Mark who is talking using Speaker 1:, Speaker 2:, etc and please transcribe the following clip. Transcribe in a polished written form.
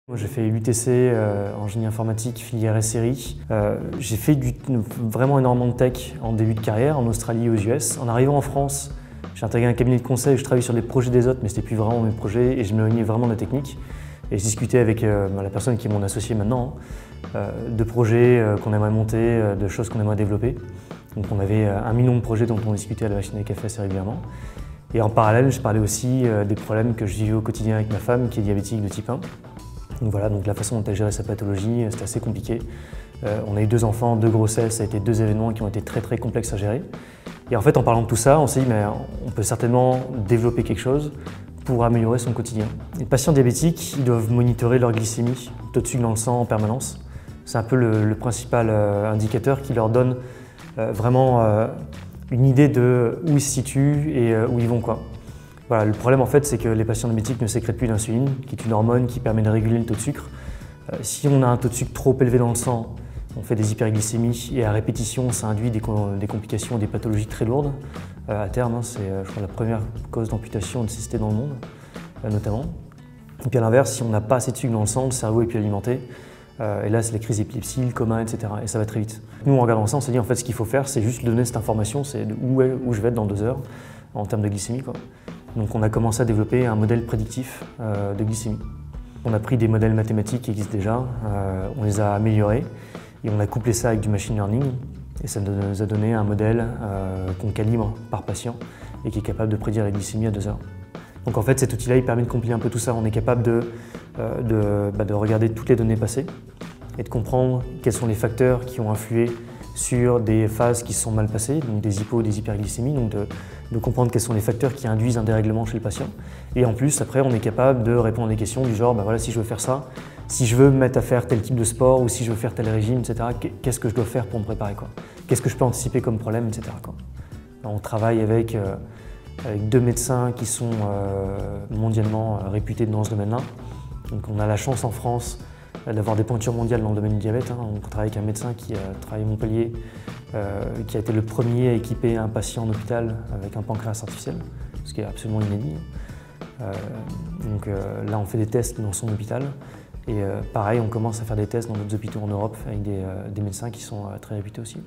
Speaker 1: Moi, j'ai fait l'UTC en génie informatique, filière SRI. J'ai fait vraiment énormément de tech en début de carrière, en Australie et aux US. En arrivant en France, j'ai intégré un cabinet de conseil, je travaillais sur des projets des autres, mais c'était plus vraiment mes projets et je m'éloignais vraiment de la technique. Et je discutais avec la personne qui est mon associé maintenant, de projets qu'on aimerait monter, de choses qu'on aimerait développer. Donc on avait 1 million de projets dont on discutait à la machine à café assez régulièrement. Et en parallèle, je parlais aussi des problèmes que je vivais au quotidien avec ma femme, qui est diabétique de type 1. Donc voilà, donc la façon dont elle gérait sa pathologie, c'était assez compliqué. On a eu 2 enfants, 2 grossesses, ça a été 2 événements qui ont été très complexes à gérer. Et en fait, en parlant de tout ça, on s'est dit, mais on peut certainement développer quelque chose pour améliorer son quotidien. Les patients diabétiques, ils doivent monitorer leur glycémie, taux de sucre dans le sang en permanence. C'est un peu le principal indicateur qui leur donne vraiment une idée de où ils se situent et où ils vont, quoi. Voilà, le problème en fait, c'est que les patients diabétiques ne sécrètent plus d'insuline, qui est une hormone qui permet de réguler le taux de sucre. Si on a un taux de sucre trop élevé dans le sang, on fait des hyperglycémies et à répétition, ça induit des complications, des pathologies très lourdes. À terme, c'est je crois, la première cause d'amputation de cystée dans le monde, notamment. Et puis à l'inverse, si on n'a pas assez de sucre dans le sang, le cerveau est plus alimenté. Et là, c'est les crises d'épilepsie, le coma, etc. Et ça va très vite. Nous, en regardant ça, on s'est dit en fait, ce qu'il faut faire, c'est juste donner cette information, c'est où je vais être dans 2 heures en termes de glycémie, quoi. Donc on a commencé à développer un modèle prédictif de glycémie. On a pris des modèles mathématiques qui existent déjà, on les a améliorés et on a couplé ça avec du machine learning et ça nous a donné un modèle qu'on calibre par patient et qui est capable de prédire la glycémie à 2 heures. Donc en fait cet outil-là il permet de compiler un peu tout ça. On est capable de regarder toutes les données passées et de comprendre quels sont les facteurs qui ont influé sur des phases qui se sont mal passées, donc des hypo, des hyperglycémies, donc de comprendre quels sont les facteurs qui induisent un dérèglement chez le patient. Et en plus, après, on est capable de répondre à des questions du genre, voilà, si je veux faire ça, si je veux me mettre à faire tel type de sport ou si je veux faire tel régime, etc., qu'est-ce que je dois faire pour me préparer, quoi. Qu'est-ce que je peux anticiper comme problème, etc., quoi. Alors, on travaille avec 2 médecins qui sont mondialement réputés dans ce domaine-là. Donc on a la chance en France d'avoir des pointures mondiales dans le domaine du diabète. On travaille avec un médecin qui a travaillé à Montpellier, qui a été le premier à équiper un patient en hôpital avec un pancréas artificiel, ce qui est absolument inédit. Là, on fait des tests dans son hôpital. Et pareil, on commence à faire des tests dans d'autres hôpitaux en Europe avec des médecins qui sont très réputés aussi.